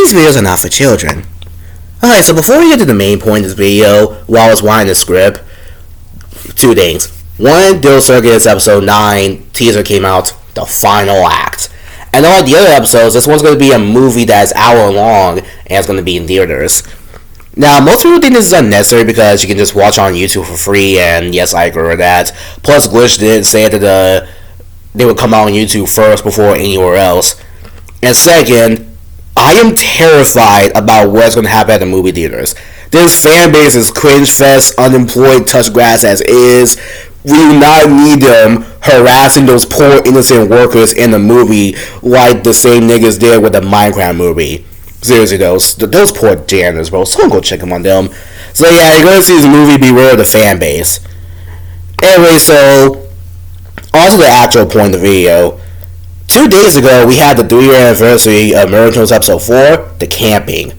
These videos are not for children. Alright, so before we get to the main point of this video, while I was writing the script, two things. One, Dill Circus episode 9 teaser came out, the final act. And unlike the other episodes, this one's going to be a movie that's hour long, and it's going to be in theaters. Now, most people think this is unnecessary because you can just watch on YouTube for free, and yes, I agree with that. Plus, Glitch did say that they would come out on YouTube first before anywhere else. And second, I am terrified about what's going to happen at the movie theaters. This fan base is cringe fest, unemployed, touch grass as is. We do not need them harassing those poor innocent workers in the movie like the same niggas did with the Minecraft movie. Seriously, those poor janitors, bro. Someone go check them on them. So yeah, you're going to see this movie beware of the fan base. Anyway, so on to the actual point of the video. 2 days ago, we had the 3-year anniversary of Miraculous Episode 4, The Camping.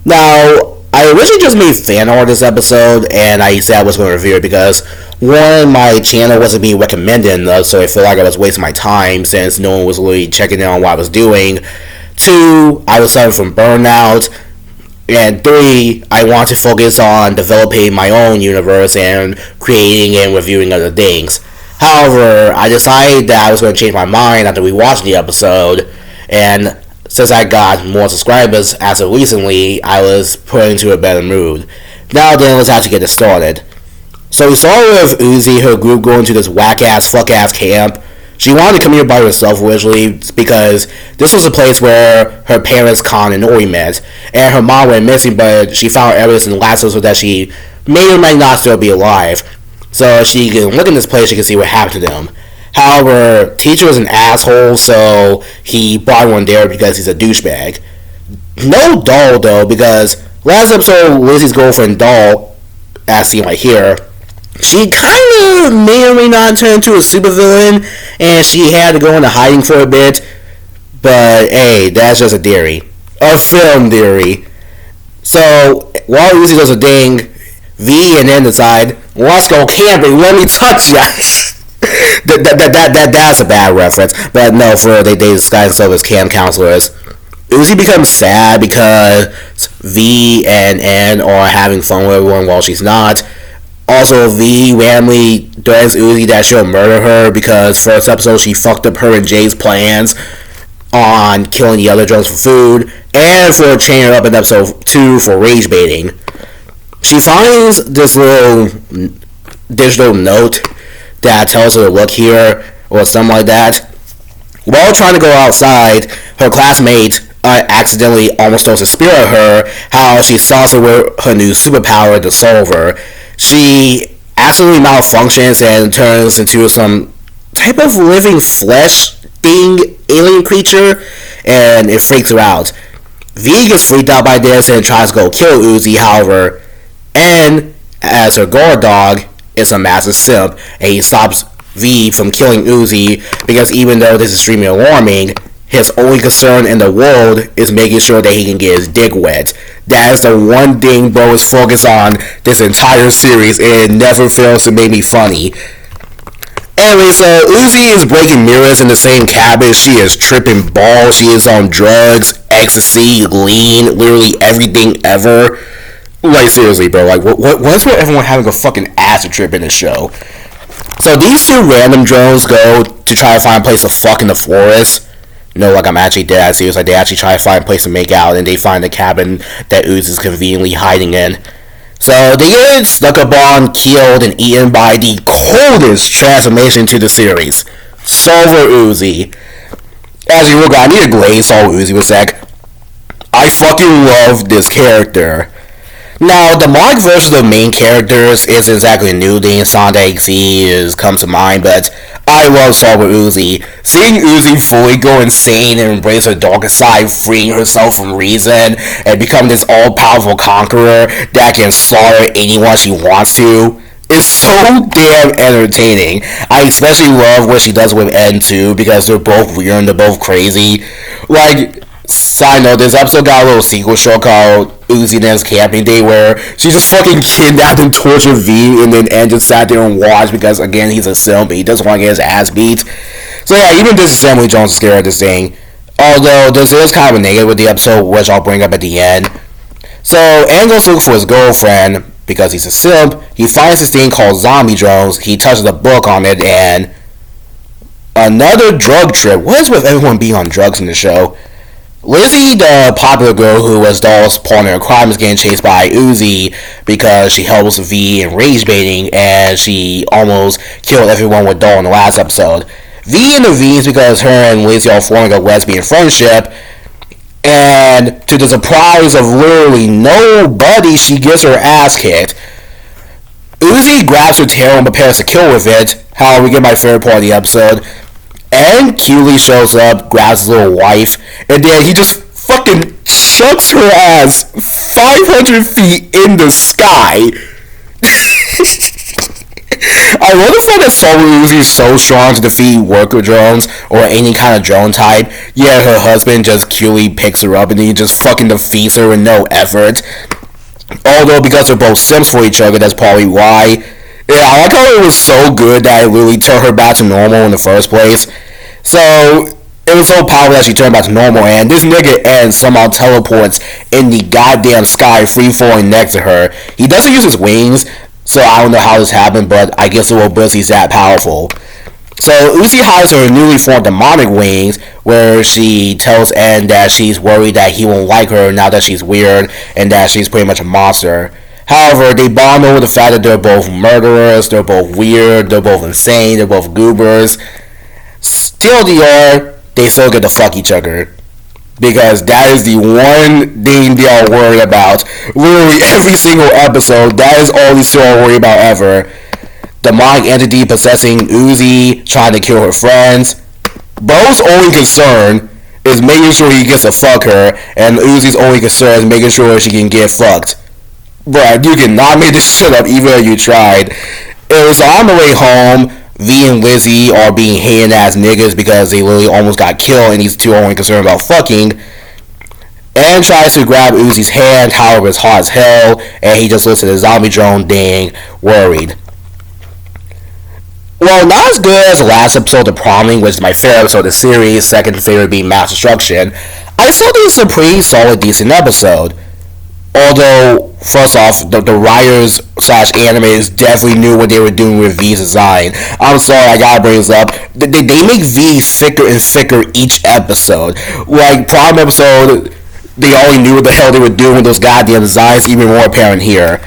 Now, I originally just made fan art this episode, and I said I was going to review it because, one, my channel wasn't being recommended enough, so I feel like I was wasting my time since no one was really checking in on what I was doing. 2, I was suffering from burnout. And 3, I want to focus on developing my own universe and creating and reviewing other things. However, I decided that I was going to change my mind after we watched the episode, and since I got more subscribers as of recently, I was put into a better mood. Now then, let's actually get this started. So we saw with Uzi, her group, going to this whack-ass, fuck-ass camp. She wanted to come here by herself originally because this was a place where her parents, Khan and Ori, met, and her mom went missing, but she found evidence in the last episode that she may or may not still be alive. So she can look in this place, she can see what happened to them. However, Teacher is an asshole, so he brought one there because he's a douchebag. No Doll, though, because last episode, Lizzie's girlfriend Doll, as seen right here, she kind of may or may not turn into a supervillain, and she had to go into hiding for a bit. But hey, that's just a theory. A film theory. So, while Uzi does a thing, V and then decide, let's go camping, let me touch ya. That's a bad reference. But no, they disguise themselves as camp counselors. Uzi becomes sad because V and N are having fun with everyone while she's not. Also, V randomly threatens Uzi that she'll murder her because first episode she fucked up her and Jay's plans on killing the other drones for food, and for chaining her up in episode 2 for rage baiting. She finds this little digital note that tells her to look here, or something like that. While trying to go outside, her classmate accidentally almost throws a spear at her, how she sauces her with her new superpower, the Solver. She accidentally malfunctions and turns into some type of living flesh thing, alien creature, and it freaks her out. V gets freaked out by this and tries to go kill Uzi, however, N, as her guard dog, is a massive simp, and he stops V from killing Uzi because even though this is extremely alarming, his only concern in the world is making sure that he can get his dick wet. That is the one thing bro is focused on this entire series, and it never fails to make me funny. Anyway, so Uzi is breaking mirrors in the same cabin. She is tripping balls. She is on drugs, ecstasy, lean, literally everything ever. Like, seriously, bro. Like, what's with everyone having a fucking acid trip in this show? So these two random drones go to try to find a place to fuck in the forest. No, like, I'm actually dead serious. Like, they actually try to find a place to make out, and they find a cabin that Uzi is conveniently hiding in. So they get stuck up on, killed, and eaten by the coldest transformation to the series, Solver Uzi. As you look, I need to glaze Solver Uzi for a sec. I fucking love this character. Now, the Mark version of the main characters isn't exactly a new thing. Sonic X comes to mind, but I love Solver Uzi. Seeing Uzi fully go insane and embrace her darkest side, freeing herself from reason, and become this all-powerful conqueror that can slaughter anyone she wants to, is so damn entertaining. I especially love what she does with N too, because they're both weird and they're both crazy. Like, side note, this episode got a little sequel show called Uzi and N's Camping Day, where she just fucking kidnapped and tortured V, and then N just sat there and watched because, again, he's a simp, he doesn't want to get his ass beat. So yeah, even this Samuel Jones is scared of this thing. Although this is kind of a negative with the episode, which I'll bring up at the end. So Aang goes looking for his girlfriend because he's a simp. He finds this thing called zombie drones. He touches a book on it, and another drug trip. What is with everyone being on drugs in the show? Lizzie, the popular girl who was Doll's partner in crime, is getting chased by Uzi because she helps V in rage baiting, and she almost killed everyone with Doll in the last episode. V intervenes because her and Lizzie are forming a lesbian friendship, and to the surprise of literally nobody, she gets her ass kicked. Uzi grabs her tail and prepares to kill with it. However, we get my favorite part of the episode. And Keeley shows up, grabs his little wife, and then he just fucking chucks her ass 500 feet in the sky. I love the fact that Solver Uzi is so strong to defeat worker drones or any kind of drone type. Yeah, her husband just Keeley picks her up and he just fucking defeats her with no effort. Although because they're both simps for each other, that's probably why. Yeah, I like how it was so good that it really took her back to normal in the first place. So, it was so powerful that she turned back to normal, and this nigga ends somehow teleports in the goddamn sky, free falling next to her. He doesn't use his wings, so I don't know how this happened, but I guess the Robusty's that powerful. So, Uzi hides her newly formed demonic wings, where she tells N that she's worried that he won't like her now that she's weird, and that she's pretty much a monster. However, they bond over the fact that they're both murderers, they're both weird, they're both insane, they're both goobers. Still they still get to fuck each other. Because that is the one thing they are worried about. Literally every single episode, that is all they still are worried about ever. Demonic entity possessing Uzi, trying to kill her friends. Bo's only concern is making sure he gets to fuck her, and Uzi's only concern is making sure she can get fucked. Bruh, you cannot make this shit up even if you tried. It was on the way home. V and Lizzie are being hated as niggas because they literally almost got killed and these two are only concerned about fucking. And tries to grab Uzi's hand, however it's hot as hell, and he just looks at the zombie drone thing, worried. Well, not as good as the last episode of Prompting, which is my favorite episode of the series, second favorite being Mass Destruction. I still think it's a pretty solid, decent episode. Although, first off, the writers slash animators definitely knew what they were doing with V's design. I'm sorry, I gotta bring this up. They make V thicker and thicker each episode. Like, Prime episode, they already knew what the hell they were doing with those goddamn designs, even more apparent here.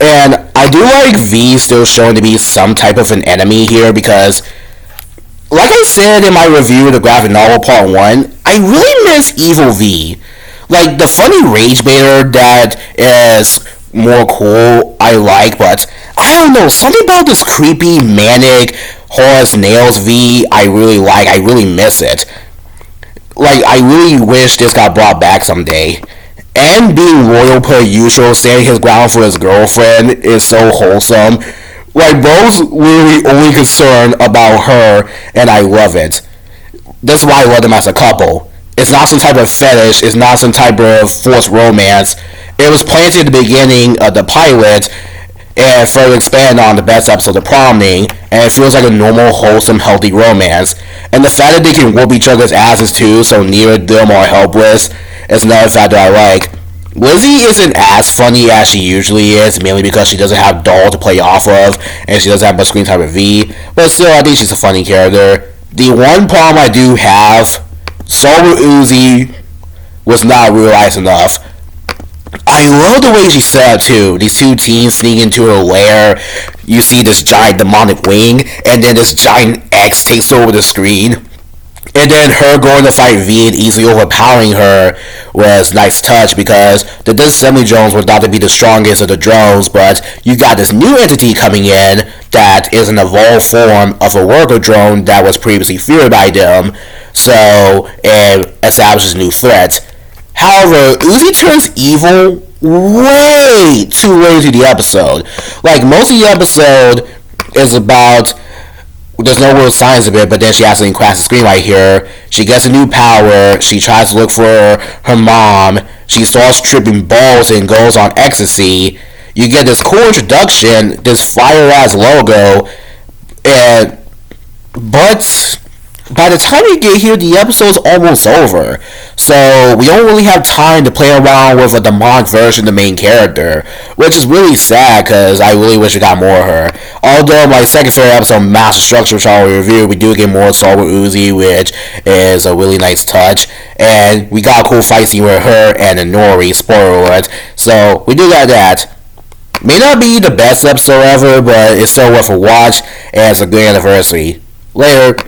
And I do like V still showing to be some type of an enemy here because, like I said in my review of the graphic novel Part 1, I really miss Evil V. Like, the funny rage baiter that is more cool, I like, but I don't know, something about this creepy, manic, Horace Nails V I really like, I really miss it. Like, I really wish this got brought back someday. And being loyal per usual, standing his ground for his girlfriend is so wholesome. Like, bro's really only concerned about her, and I love it. That's why I love them as a couple. It's not some type of fetish. It's not some type of forced romance. It was planted at the beginning of the pilot and further expanded on the best episode of Prompting, and it feels like a normal, wholesome, healthy romance. And the fact that they can whoop each other's asses too, so neither of them are helpless, is another factor I like. Lizzie isn't as funny as she usually is, mainly because she doesn't have Doll to play off of, and she doesn't have much screen time with V, but still, I think she's a funny character. The one problem I do have, Solver Uzi was not realized enough. I love the way she set up too. These two teens sneak into her lair. You see this giant demonic wing, and then this giant X takes over the screen. And then her going to fight V and easily overpowering her was a nice touch because the disassembly drones were thought to be the strongest of the drones, but you got this new entity coming in that is an evolved form of a worker drone that was previously feared by them, so it establishes new threats. However, Uzi turns evil way too late into the episode. Like, most of the episode is about, there's no real signs of it, but then she accidentally crashes the screen right here. She gets a new power. She tries to look for her mom. She starts tripping balls and goes on ecstasy. You get this cool introduction, this fire-ass logo, but by the time we get here, the episode's almost over. So we don't really have time to play around with a demonic version of the main character, which is really sad because I really wish we got more of her. Although my second favorite episode, Master Structure, which I'll review, we do get more Solver Uzi, which is a really nice touch. And we got a cool fight scene with her and Nori, spoiler alert. So we do got that. May not be the best episode ever, but it's still worth a watch, and it's a good anniversary. Later.